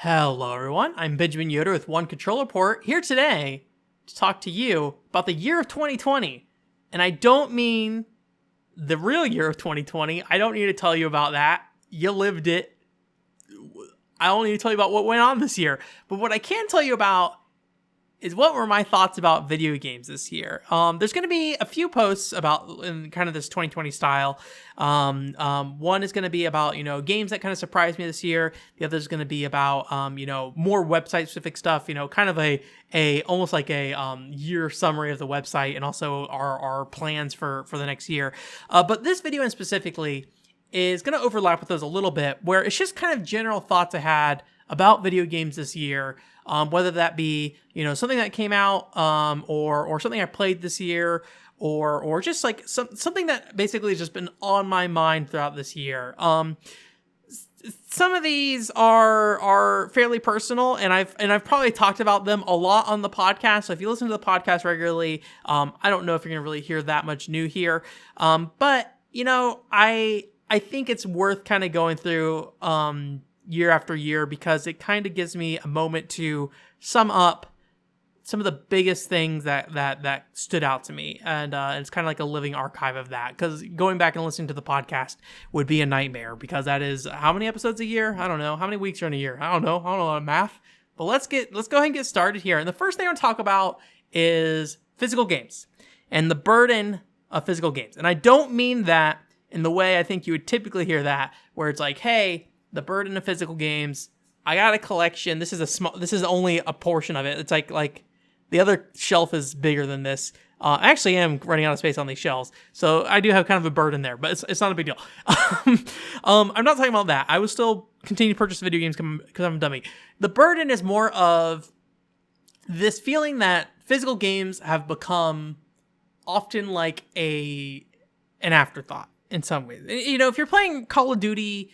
Hello everyone, I'm Benjamin Yoder with OneControllerPort, here today to talk to you about the year of 2020. And I don't mean the real year of 2020. I don't need to tell you about that. You lived it. I don't need to tell you about what went on this year. But what I can tell you about is what were my thoughts about video games this year. There's going to be a few posts about in kind of this 2020 style. One is going to be about, games that kind of surprised me this year. The other is going to be about, more website specific stuff, kind of a almost like a year summary of the website and also our plans for the next year. But this video in specifically is going to overlap with those a little bit, where it's just kind of general thoughts I had about video games this year. Whether that be, something that came out, or something I played this year, or just like something that basically has just been on my mind throughout this year. Some of these are fairly personal, and I've probably talked about them a lot on the podcast. So if you listen to the podcast regularly, I don't know if you're gonna really hear that much new here. But I think it's worth kind of going through year after year, because it kind of gives me a moment to sum up some of the biggest things that stood out to me, and it's kind of like a living archive of that, because going back and listening to the podcast would be a nightmare, because that is how many episodes a year? I don't know. How many weeks are in a year? I don't know math. But let's go ahead and get started here. And the first thing I want to talk about is physical games and the burden of physical games. And I don't mean that in the way I think you would typically hear that, where it's like, hey, the burden of physical games, I got a collection. This is only a portion of it. It's like the other shelf is bigger than this. I actually am running out of space on these shelves, so I do have kind of a burden there, but it's not a big deal. I'm not talking about that. I will still continue to purchase video games because I'm a dummy. The burden is more of this feeling that physical games have become often like an afterthought in some ways. If you're playing Call of Duty,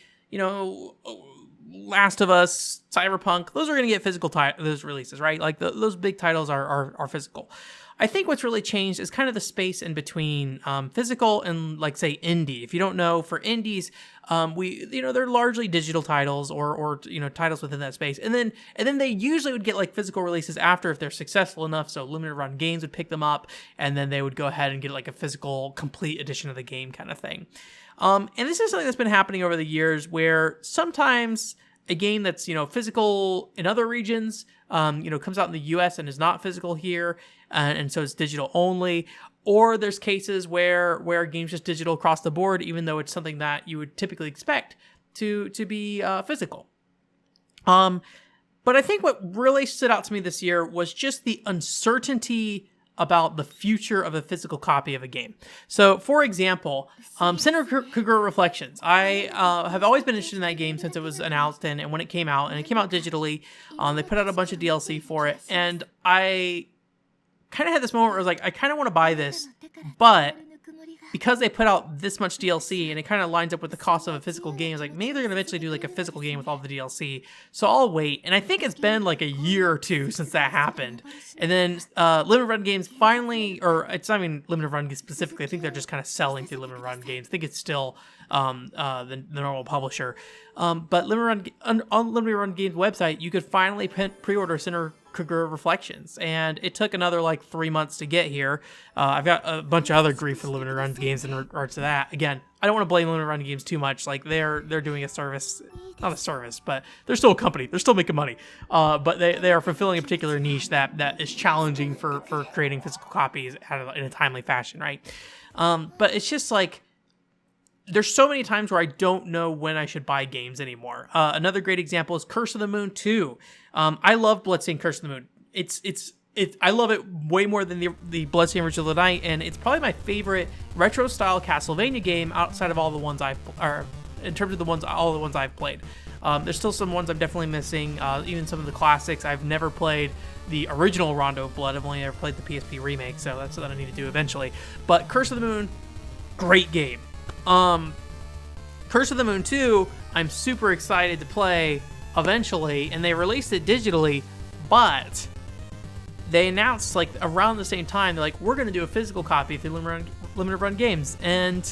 Last of Us, Cyberpunk, those are going to get physical those releases, right? Like those big titles are physical. I think what's really changed is kind of the space in between physical and, like, say, indie. If you don't know, for indies, they're largely digital titles or titles within that space, and then they usually would get like physical releases after if they're successful enough. So limited run games would pick them up, and then they would go ahead and get like a physical complete edition of the game kind of thing. And this is something that's been happening over the years, where sometimes a game that's, physical in other regions, comes out in the US and is not physical here, and so it's digital only. Or there's cases where a game's just digital across the board, even though it's something that you would typically expect to be physical. But I think what really stood out to me this year was just the uncertainty about the future of a physical copy of a game. So, for example, Senran Reflections. I have always been interested in that game since it was announced and when it came out, and it came out digitally. They put out a bunch of DLC for it, and I kind of had this moment where I was like, I kind of want to buy this, but because they put out this much DLC and it kind of lines up with the cost of a physical game, it's like, maybe they're going to eventually do like a physical game with all the DLC. So I'll wait. And I think it's been like a year or two since that happened. And then Limited Run Games finally, or it's not even Limited Run Games specifically, I think they're just kind of selling through Limited Run Games. I think it's still the normal publisher. But on Limited Run Games website, you could finally pre-order Senran Reflections, and it took another like 3 months to get here. I've got a bunch of other grief for Limited Run Games in regards to that. Again, I don't want to blame Limited Run Games too much. Like they're doing a service, not a service, but they're still a company. They're still making money. But they are fulfilling a particular niche that is challenging for creating physical copies in a timely fashion, right? But it's just like, there's so many times where I don't know when I should buy games anymore. Another great example is Curse of the Moon 2. I love Bloodstained Curse of the Moon. I love it way more than the Bloodstained Ritual of the Night, and it's probably my favorite retro style Castlevania game outside of all the ones in terms of all the ones I've played. There's still some ones I'm definitely missing. Even some of the classics. I've never played the original Rondo of Blood. I've only ever played the PSP remake, so that's what I need to do eventually. But Curse of the Moon, great game. Curse of the Moon 2, I'm super excited to play eventually, and they released it digitally, but they announced like around the same time, they're like, we're going to do a physical copy through Limited Run Games, and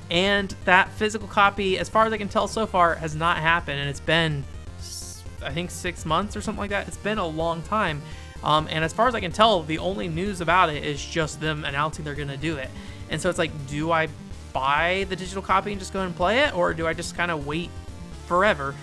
that physical copy, as far as I can tell so far, has not happened, and it's been I think 6 months or something like that. It's been a long time. And as far as I can tell, the only news about it is just them announcing they're going to do it. And so it's like, do I buy the digital copy and just go and play it? Or do I just kind of wait forever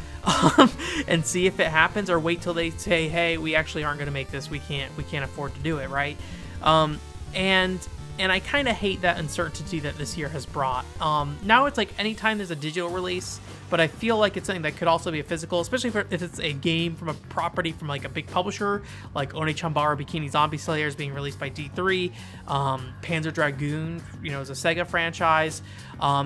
and see if it happens, or wait till they say, hey, we actually aren't going to make this. We can't afford to do it, right? And I kind of hate that uncertainty that this year has brought. Now it's like anytime there's a digital release, but I feel like it's something that could also be a physical, especially if it's a game from a property from like a big publisher, like Oni-Chanbara Bikini Zombie Slayer is being released by D3, Panzer Dragoon, is a Sega franchise,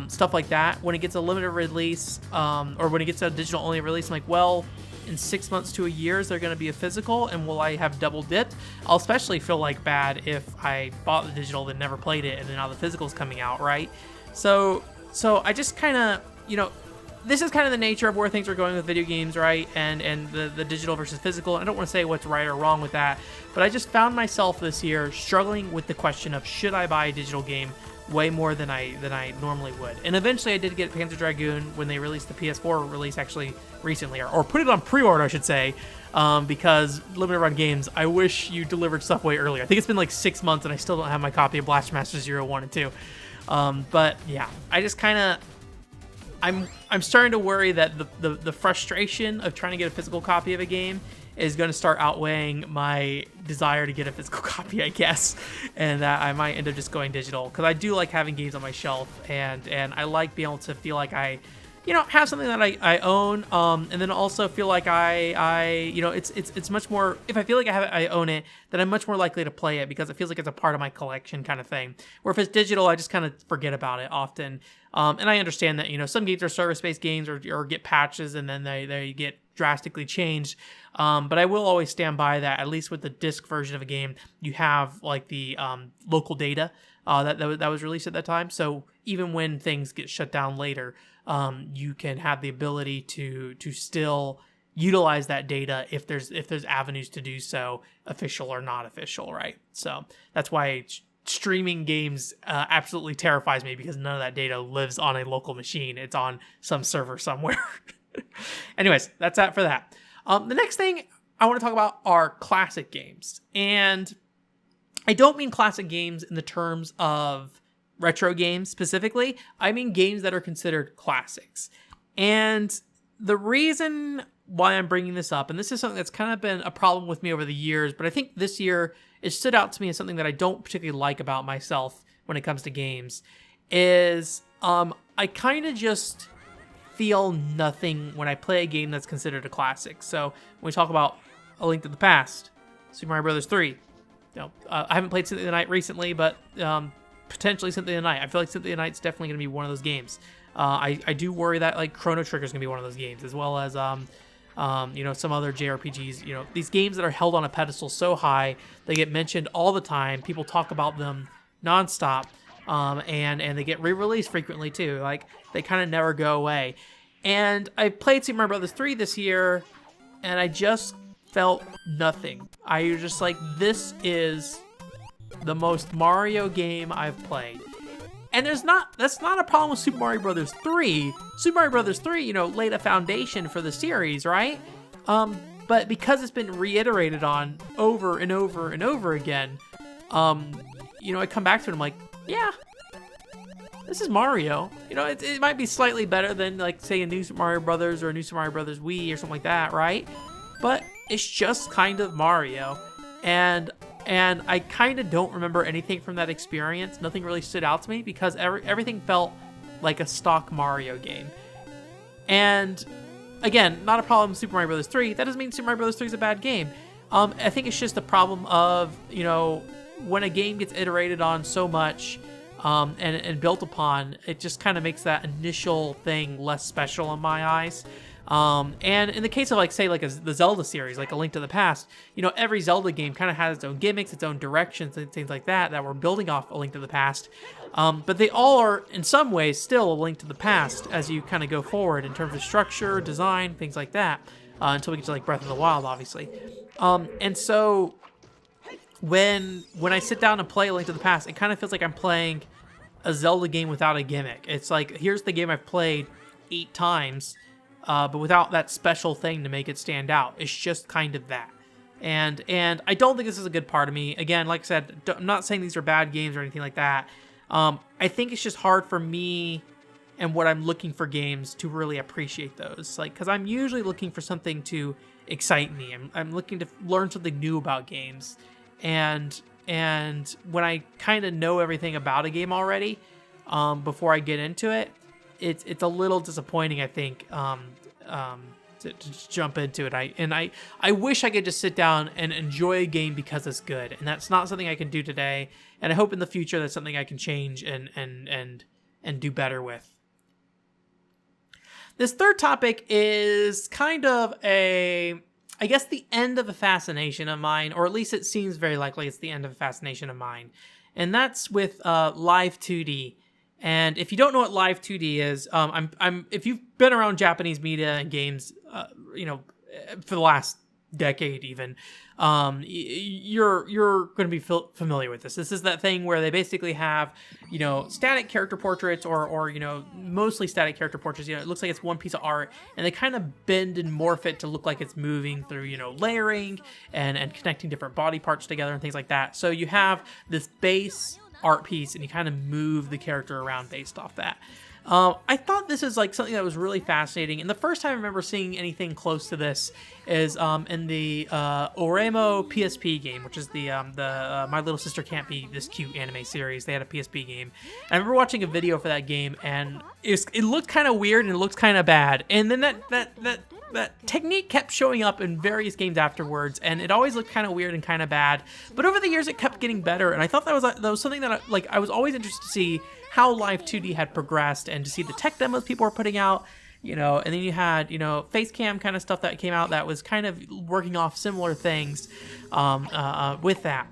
stuff like that. When it gets a limited release, or when it gets a digital only release, I'm like, well, in 6 months to a year, is there going to be a physical, and will I have double dipped? I'll especially feel like bad if I bought the digital then never played it, and then now the physical's coming out, right? So I just kind of, this is kind of the nature of where things are going with video games, right? And the digital versus physical. I don't want to say what's right or wrong with that, but I just found myself this year struggling with the question of, should I buy a digital game way more than I normally would. And eventually I did get Panzer Dragoon when they released the PS4 release actually recently, or put it on pre-order, I should say, because limited run games, I wish you delivered stuff way earlier. I think it's been like 6 months and I still don't have my copy of Blastmaster 0, 1, and 2. But yeah, I just kind of, I'm starting to worry that the frustration of trying to get a physical copy of a game is going to start outweighing my desire to get a physical copy, I guess, and that I might end up just going digital, because I do like having games on my shelf, and I like being able to feel like I, have something that I own, and then also feel like it's much more, if I feel like I own it, then I'm much more likely to play it because it feels like it's a part of my collection kind of thing. Where if it's digital, I just kind of forget about it often. And I understand that, some games are service-based games or get patches and then they get drastically changed. But I will always stand by that, at least with the disc version of a game, you have like the local data that was released at that time. So even when things get shut down later, you can have the ability to still utilize that data if there's avenues to do so, official or not official, right? So that's why streaming games absolutely terrifies me, because none of that data lives on a local machine. It's on some server somewhere. Anyways, that's that for that. The next thing I want to talk about are classic games. And I don't mean classic games in the terms of retro games specifically. I mean games that are considered classics. And the reason why I'm bringing this up, and this is something that's kind of been a problem with me over the years, but I think this year it stood out to me as something that I don't particularly like about myself when it comes to games, is I kind of just feel nothing when I play a game that's considered a classic. So when we talk about A Link to the Past, Super Mario Bros. 3, I haven't played Symphony of the Night recently, but potentially Symphony of the Night. I feel like Symphony of the Night's definitely going to be one of those games. I do worry that like Chrono Trigger is going to be one of those games, as well as some other JRPGs. These games that are held on a pedestal so high, they get mentioned all the time. People talk about them nonstop, and they get re-released frequently too. Like, they kind of never go away. And I played Super Mario Bros. 3 this year, and I just felt nothing. I was just like, this is the most Mario game I've played. And that's not a problem with Super Mario Bros. 3. Super Mario Bros. 3, laid a foundation for the series, right? But because it's been reiterated on over and over and over again, I come back to it and I'm like, yeah, this is Mario. It might be slightly better than, like, say, a New Super Mario Brothers or a New Super Mario Brothers Wii or something like that, right? But it's just kind of Mario. And I kind of don't remember anything from that experience. Nothing really stood out to me because everything felt like a stock Mario game. And again, not a problem with Super Mario Bros. 3. That doesn't mean Super Mario Bros. 3 is a bad game. I think it's just a problem of, when a game gets iterated on so much and built upon, it just kind of makes that initial thing less special in my eyes. And in the case of, like, say, like the Zelda series, like A Link to the Past, every Zelda game kind of has its own gimmicks, its own directions, and things like that we're building off A Link to the Past. But they all are, in some ways, still A Link to the Past as you kind of go forward in terms of structure, design, things like that, until we get to, like, Breath of the Wild, obviously. And so when I sit down and play A Link to the Past, it kind of feels like I'm playing a Zelda game without a gimmick. It's like, here's the game I've played 8 times, but without that special thing to make it stand out. It's just kind of that. And I don't think this is a good part of me. Again, like I said, I'm not saying these are bad games or anything like that. I think it's just hard for me and what I'm looking for games to really appreciate those. Like, because I'm usually looking for something to excite me. I'm looking to learn something new about games. And when I kind of know everything about a game already, before I get into it, it's a little disappointing, I think, to just jump into it. I wish I could just sit down and enjoy a game because it's good, and that's not something I can do today. And I hope in the future that's something I can change and do better with. This third topic is kind of I guess the end of a fascination of mine, or at least it seems very likely it's the end of a fascination of mine, and that's with live 2D. And if you don't know what live 2D is, if you've been around Japanese media and games, for the last decade even, you're going to be familiar with this. This is that thing where they basically have, static character portraits or mostly static character portraits. It looks like it's one piece of art, and they kind of bend and morph it to look like it's moving through, layering and connecting different body parts together and things like that. So you have this base art piece, and you kind of move the character around based off that. I thought this is like something that was really fascinating, and the first time I remember seeing anything close to this is in the Oremo PSP game, which is the My Little Sister Can't Be This Cute anime series. They had a PSP game, and I remember watching a video for that game, and it looked kind of weird and it looked kind of bad, and then that technique kept showing up in various games afterwards, and it always looked kind of weird and kind of bad. But over the years, it kept getting better, and I thought that was something that I was always interested to see how live 2D had progressed, and to see the tech demos people were putting out, and then you had face cam kind of stuff that came out that was kind of working off similar things with that.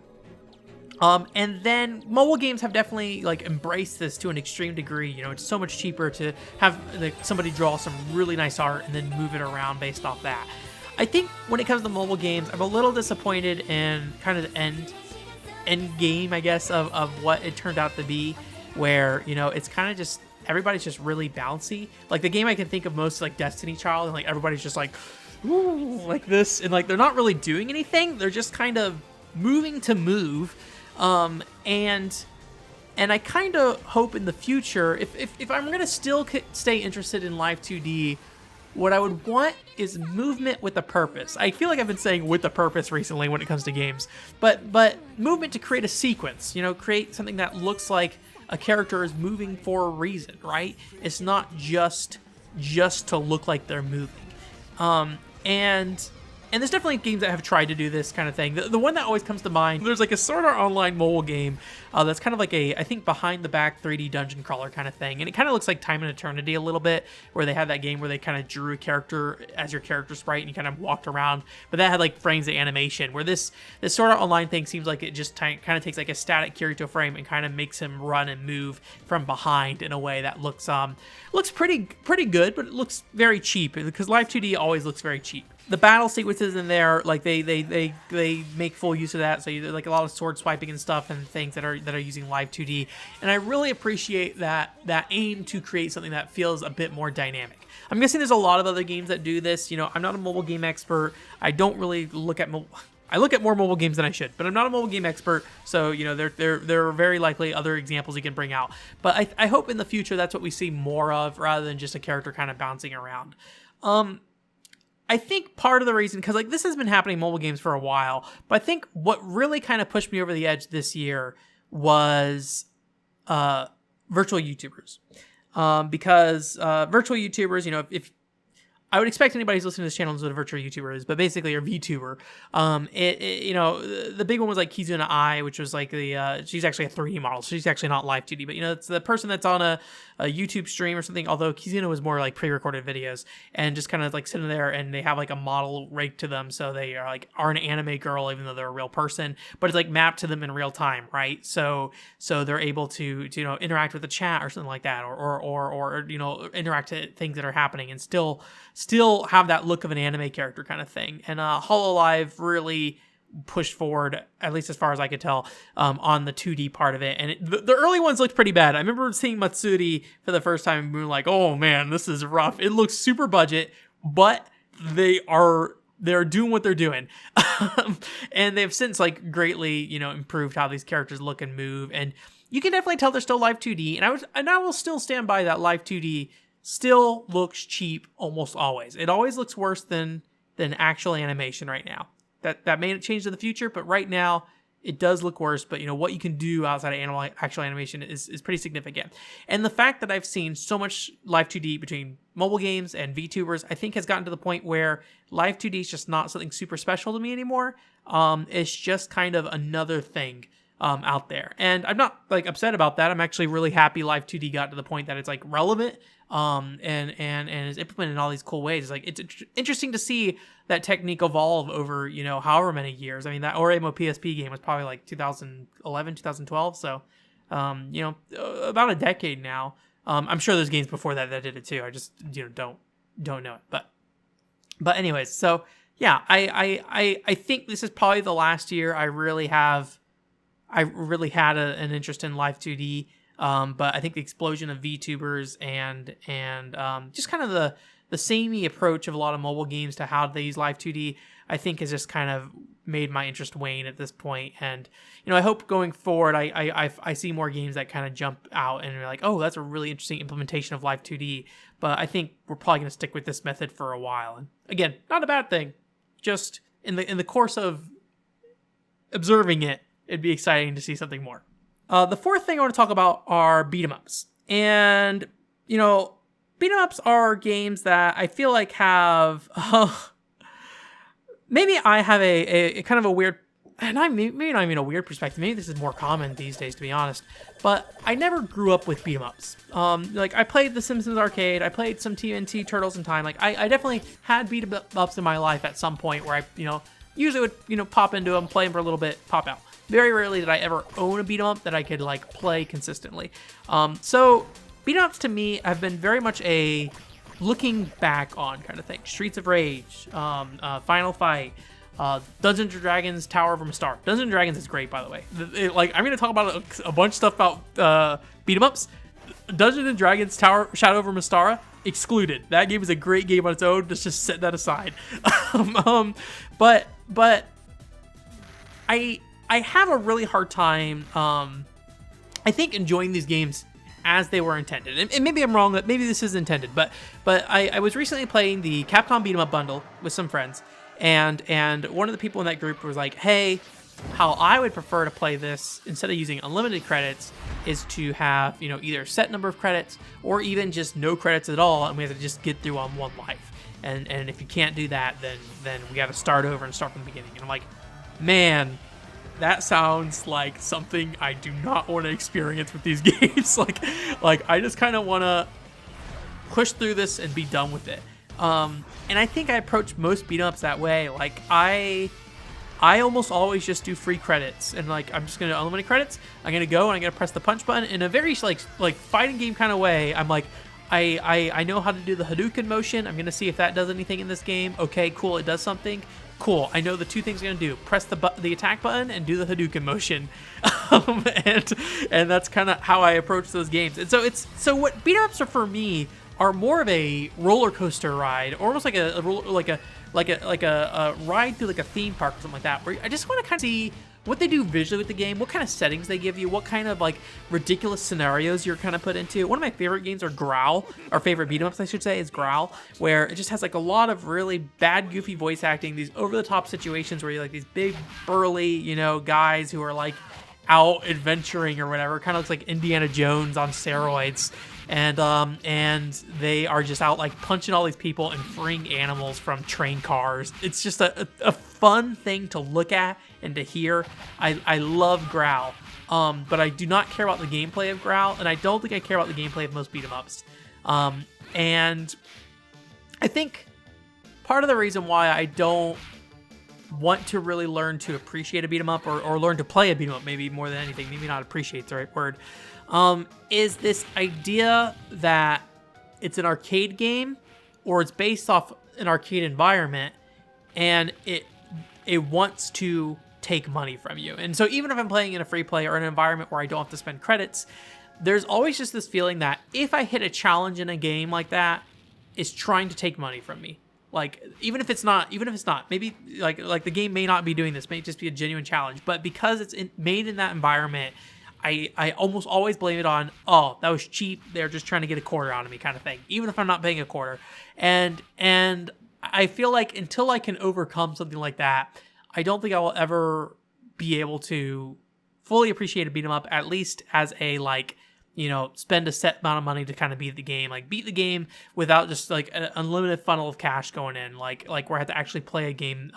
And then mobile games have definitely embraced this to an extreme degree. It's so much cheaper to have somebody draw some really nice art and then move it around based off that. I think when it comes to mobile games, I'm a little disappointed in kind of the end game, I guess, of what it turned out to be, where it's kind of just everybody's just really bouncy. Like the game I can think of most is like Destiny Child, and everybody's just ooh, like this, and they're not really doing anything. They're just kind of moving to move. And I kind of hope in the future, if I'm going to still stay interested in live 2D, what I would want is movement with a purpose. I feel like I've been saying with a purpose recently when it comes to games, but movement to create a sequence, create something that looks like a character is moving for a reason, right? It's not just to look like they're moving. And there's definitely games that have tried to do this kind of thing. The one that always comes to mind, there's a Sword Art Online mobile game that's kind of I think behind the back 3D dungeon crawler kind of thing. And it kind of looks like Time and Eternity a little bit, where they had that game where they kind of drew a character as your character sprite and you kind of walked around. But that had frames of animation, where this Sword Art Online thing seems like it just kind of takes a static Kirito frame and kind of makes him run and move from behind in a way that looks pretty good, but it looks very cheap, because live 2D always looks very cheap. The battle sequences in there, they make full use of that. So you a lot of sword swiping and stuff and things that are using live 2D. And I really appreciate that aim to create something that feels a bit more dynamic. I'm guessing there's a lot of other games that do this. I'm not a mobile game expert. I don't really look at I look at more mobile games than I should, but I'm not a mobile game expert. So there are very likely other examples you can bring out. But I hope in the future that's what we see more of, rather than just a character kind of bouncing around. I think part of the reason, because this has been happening in mobile games for a while, but I think what really kind of pushed me over the edge this year was virtual YouTubers. Because virtual YouTubers, if I would expect anybody who's listening to this channel knows what a virtual YouTuber is, but basically a VTuber. The big one was Kizuna Ai, which was she's actually a 3D model, so she's actually not live 2D, but it's the person that's on a YouTube stream or something, although Kizuna was more pre-recorded videos, and just kind of sitting there, and they have a model rigged to them, so they are an anime girl, even though they're a real person, but it's mapped to them in real time, right? So they're able to interact with the chat or something like that, or interact to things that are happening, and still have that look of an anime character kind of thing. And HoloLive really pushed forward, at least as far as I could tell, on the 2D part of it. And the early ones looked pretty bad. I remember seeing Matsuri for the first time and being oh man, this is rough. It looks super budget, but they're doing what they're doing. And they've since like greatly, improved how these characters look and move. And you can definitely tell they're still Live 2D. And I will still stand by that. Live 2D still looks cheap almost always. It always looks worse than actual animation right now. That may change in the future, but right now it does look worse. But what you can do outside of actual animation is pretty significant. And the fact that I've seen so much Live 2D between mobile games and VTubers, I think has gotten to the point where Live 2D is just not something super special to me anymore. It's just kind of another thing out there. And I'm not like upset about that. I'm actually really happy Live 2D got to the point that it's like relevant and is implemented in all these cool ways. It's like it's interesting to see that technique evolve over, however many years. I mean, that Oremo PSP game was probably like 2011, 2012. So, about a decade now. I'm sure there's games before that did it too. I just, don't know it. But anyways, so yeah, I think this is probably the last year I really had an interest in Live 2D. But I think the explosion of VTubers and just kind of the samey approach of a lot of mobile games to how they use Live 2D, I think has just kind of made my interest wane at this point. And, I hope going forward, I see more games that kind of jump out and are like, oh, that's a really interesting implementation of Live 2D. But I think we're probably going to stick with this method for a while. And again, not a bad thing. Just in the course of observing it, it'd be exciting to see something more. The fourth thing I want to talk about are beat 'em ups. And, beat 'em ups are games that I feel like have, maybe I have a kind of a weird, and maybe not even a weird perspective. Maybe this is more common these days, to be honest. But I never grew up with beat 'em ups. Like I played The Simpsons arcade. I played some TNT Turtles in Time. Like I definitely had beat 'em ups in my life at some point where I, usually would, pop into them, play them for a little bit, pop out. Very rarely did I ever own a beat 'em up that I could like play consistently. So beat 'em ups to me have been very much a looking back on kind of thing. Streets of Rage, Final Fight, Dungeons & Dragons Tower of Mystara. Dungeons & Dragons is great, by the way. I'm going to talk about a bunch of stuff about beat 'em ups. Dungeons & Dragons Shadow over Mystara excluded. That game is a great game on its own. Let's just set that aside. But I have a really hard time, I think, enjoying these games as they were intended. And maybe I'm wrong, that maybe this is intended, but I was recently playing the Capcom Beat 'em Up bundle with some friends, and one of the people in that group was like, hey, how I would prefer to play this instead of using unlimited credits is to have, either a set number of credits or even just no credits at all, and we have to just get through on one life. And if you can't do that, then we got to start over and start from the beginning. And I'm like, man, that sounds like something I do not want to experience with these games. like I just kind of want to push through this and be done with it. And I think I approach most beat 'em ups that way. Like I almost always just do free credits, and like I'm just gonna unlimited credits. I'm gonna go and I'm gonna press the punch button in a very like fighting game kind of way. I'm like, I know how to do the Hadouken motion. I'm gonna see if that does anything in this game. Okay, cool, it does something. Cool, I know the two things I'm gonna do: press the attack button and do the Hadouken motion. And that's kind of how I approach those games. And so what beat 'em ups are for me are more of a roller coaster ride, almost like a ride through like a theme park or something like that, where I just want to kind of see what they do visually with the game, what kind of settings they give you, what kind of like ridiculous scenarios you're kind of put into. One of my favorite games are Growl, our favorite beat 'em ups I should say, is Growl, where it just has like a lot of really bad, goofy voice acting, these over the top situations where you're like these big burly, guys who are like out adventuring or whatever. Kind of looks like Indiana Jones on steroids. And they are just out like punching all these people and freeing animals from train cars. It's just a fun thing to look at and to hear. I love Growl, but I do not care about the gameplay of Growl, and I don't think I care about the gameplay of most beat 'em ups. And I think part of the reason why I don't want to really learn to appreciate a beat 'em up or learn to play a beat 'em up, maybe more than anything, maybe not appreciate's the right word, is this idea that it's an arcade game or it's based off an arcade environment and it wants to take money from you. And so even if I'm playing in a free play or an environment where I don't have to spend credits, there's always just this feeling that if I hit a challenge in a game like that, it's trying to take money from me. Like even if it's not, maybe like the game may not be doing this, may just be a genuine challenge. But because it's made in that environment, I almost always blame it on, oh, that was cheap. They're just trying to get a quarter out of me, kind of thing. Even if I'm not paying a quarter, and I feel like until I can overcome something like that, I don't think I will ever be able to fully appreciate a beat 'em up, at least as a like, you know, spend a set amount of money to kind of beat the game, like beat the game without just like an unlimited funnel of cash going in, like where I have to actually play a game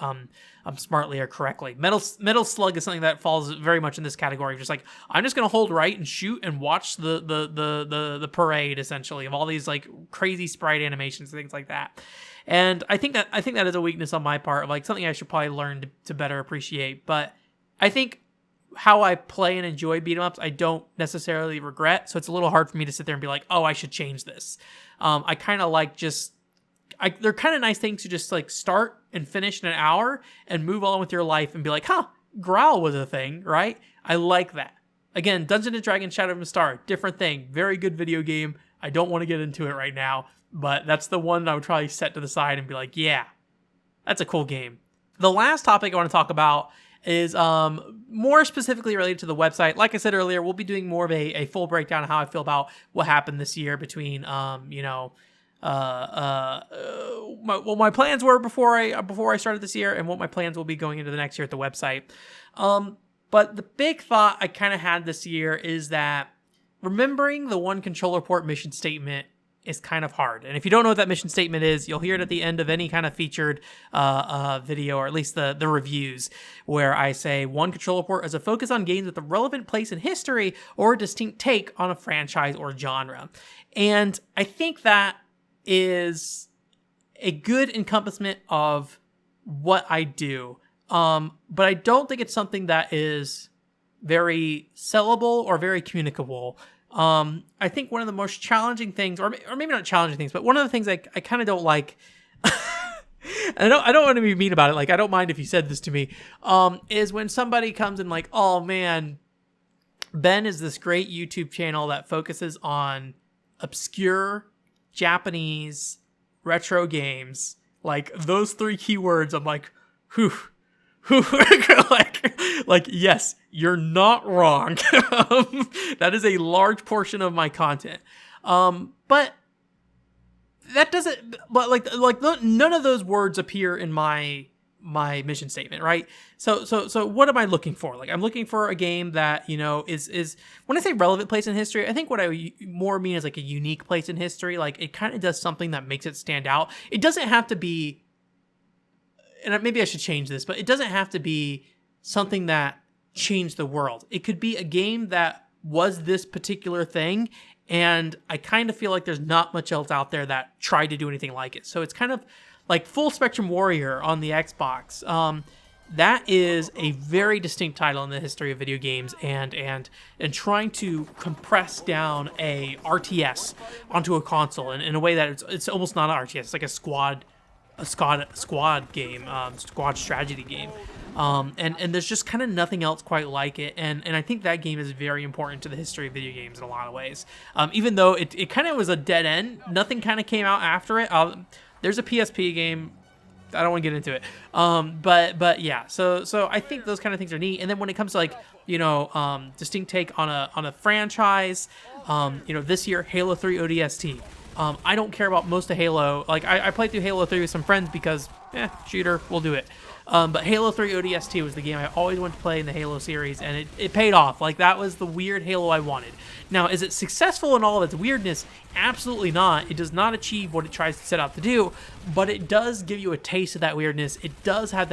smartly or correctly. Metal Slug is something that falls very much in this category. Just like, I'm just gonna hold right and shoot and watch the parade essentially of all these like crazy sprite animations and things like that. And I think that is a weakness on my part, like something I should probably learn to better appreciate. But I think how I play and enjoy beat 'em ups, I don't necessarily regret. So it's a little hard for me to sit there and be like, oh, I should change this. I kind of like they're kind of nice things to just like start and finish in an hour and move on with your life and be like, huh, Growl was a thing, right? I like that. Again, Dungeons and Dragons Shadow of the Star, different thing. Very good video game. I don't want to get into it right now, but that's the one I would probably set to the side and be like, yeah, that's a cool game. The last topic I want to talk about is more specifically related to the website. Like I said earlier, we'll be doing more of a full breakdown of how I feel about what happened this year between what my plans were before I started this year and what my plans will be going into the next year at the website. But the big thought I kind of had this year is that remembering the OneControllerPort mission statement is kind of hard. And if you don't know what that mission statement is, you'll hear it at the end of any kind of featured video, or at least the reviews, where I say OneControllerPort is a focus on games with a relevant place in history or a distinct take on a franchise or genre. And I think that is a good encompassment of what I do. But I don't think it's something that is very sellable or very communicable. I think one of the most challenging things, or maybe not challenging things, but one of the things I kind of don't like, and I don't want to be mean about it, like I don't mind if you said this to me, is when somebody comes and like, oh man, Ben is this great YouTube channel that focuses on obscure Japanese retro games, like those 3 keywords. I'm like, whew. like yes, you're not wrong. That is a large portion of my content, but that doesn't, but like none of those words appear in my mission statement, right? So what am I looking for? Like, I'm looking for a game that, you know, is when I say relevant place in history, I think what I more mean is like a unique place in history. Like, it kind of does something that makes it stand out. It doesn't have to be, and maybe I should change this, but it doesn't have to be something that changed the world. It could be a game that was this particular thing, and I kind of feel like there's not much else out there that tried to do anything like it. So it's kind of like Full Spectrum Warrior on the Xbox. That is a very distinct title in the history of video games, and trying to compress down a RTS onto a console in a way that it's almost not an RTS. It's like a squad game, squad strategy game. And there's just kind of nothing else quite like it. And I think that game is very important to the history of video games in a lot of ways. Even though it kind of was a dead end, nothing kind of came out after it. There's a PSP game. I don't want to get into it. But yeah, so I think those kind of things are neat. And then when it comes to like, you know, distinct take on a franchise, you know, this year, Halo 3 ODST. I don't care about most of Halo. Like, I played through Halo 3 with some friends because, shooter, we'll do it. But Halo 3 ODST was the game I always wanted to play in the Halo series, and it paid off. Like, that was the weird Halo I wanted. Now, is it successful in all of its weirdness? Absolutely not. It does not achieve what it tries to set out to do, but it does give you a taste of that weirdness. It does have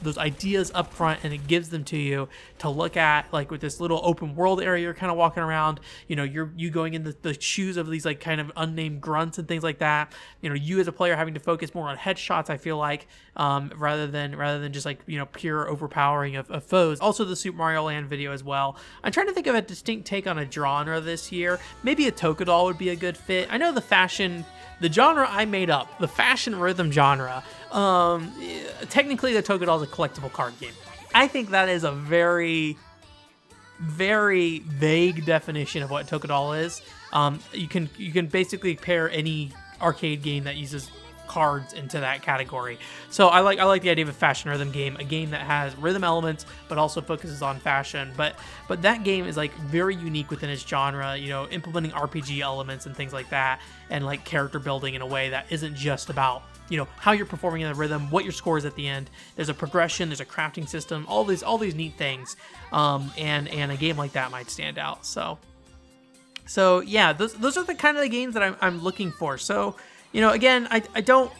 those ideas up front, and it gives them to you to look at, like with this little open world area you're kind of walking around. You know, you going in the shoes of these like kind of unnamed grunts and things like that. You know, you as a player having to focus more on headshots, I feel like, rather than just like, you know, pure overpowering of foes. Also the Super Mario Land video as well. I'm trying to think of a distinct take on a genre this year. Maybe a Tokudoll would be a good fit. I know the genre I made up, the fashion rhythm genre. Technically the Tokudoll is a collectible card game. I think that is a very, very vague definition of what Tokudoll is. You can basically pair any arcade game that uses cards into that category. So I like the idea of a fashion rhythm game, a game that has rhythm elements but also focuses on fashion. But that game is like very unique within its genre, you know, implementing RPG elements and things like that, and like character building in a way that isn't just about, you know, how you're performing in the rhythm, what your score is at the end. There's a progression, there's a crafting system, all these neat things, and a game like that might stand out. So yeah, those are the kind of the games that I'm looking for. So, you know, again, I don't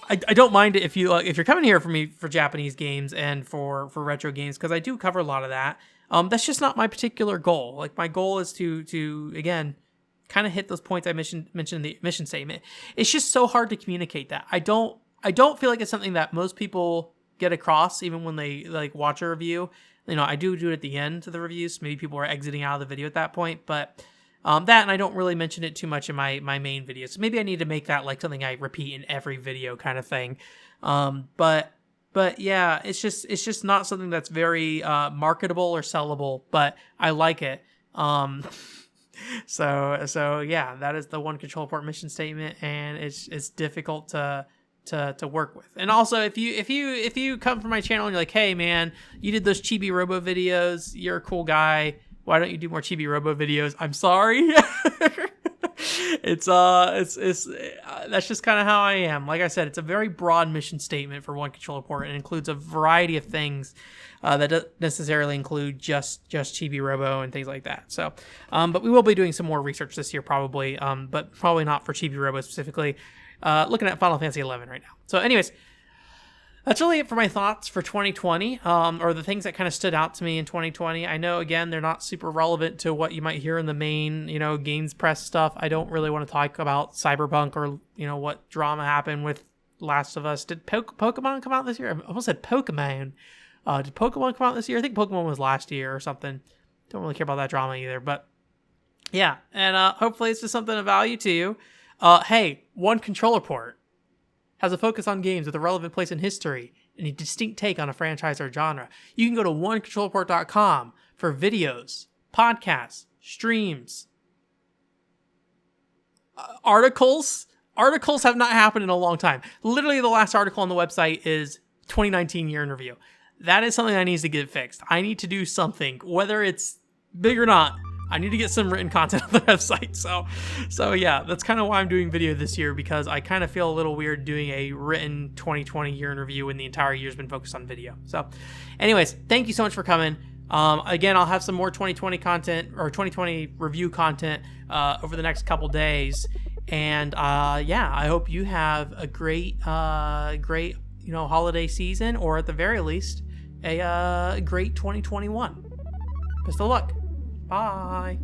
I don't mind it if you're coming here for me for Japanese games and for retro games, because I do cover a lot of that. That's just not my particular goal. Like, my goal is to again kind of hit those points I mentioned in the mission statement. It's just so hard to communicate that. I don't feel like it's something that most people get across, even when they like watch a review. You know, I do it at the end of the reviews. Maybe people are exiting out of the video at that point, but that, and I don't really mention it too much in my main videos. So maybe I need to make that like something I repeat in every video kind of thing. But yeah, it's just not something that's very marketable or sellable, but I like it. So yeah, that is the OneControllerPort mission statement, and it's difficult to work with. And also, if you come from my channel and you're like, hey man, you did those Chibi Robo videos, you're a cool guy, why don't you do more Chibi Robo videos? I'm sorry. It's that's just kind of how I am. Like I said, it's a very broad mission statement for OneControllerPort, and includes a variety of things that don't necessarily include just Chibi Robo and things like that. So, but we will be doing some more research this year probably, but probably not for Chibi Robo specifically. Looking at Final Fantasy XI right now. So anyways, that's really it for my thoughts for 2020, or the things that kind of stood out to me in 2020. I know, again, they're not super relevant to what you might hear in the main, you know, games press stuff. I don't really want to talk about Cyberpunk or, you know, what drama happened with Last of Us. Did Pokemon come out this year? I almost said Pokemon. Did Pokemon come out this year? I think Pokemon was last year or something. Don't really care about that drama either, but yeah. And hopefully it's just something of value to you. Hey, OneControllerPort has a focus on games with a relevant place in history and a distinct take on a franchise or genre. You can go to OneControllerPort.com for videos, podcasts, streams, articles. Articles have not happened in a long time. Literally, the last article on the website is 2019 year in review. That is something that needs to get fixed. I need to do something, whether it's big or not. I need to get some written content on the website. So yeah, that's kind of why I'm doing video this year, because I kind of feel a little weird doing a written 2020 year in review when the entire year's been focused on video. So anyways, thank you so much for coming. Again, I'll have some more 2020 content or 2020 review content over the next couple days. And yeah, I hope you have a great, you know, holiday season, or at the very least, a great 2021. Best of luck. Bye.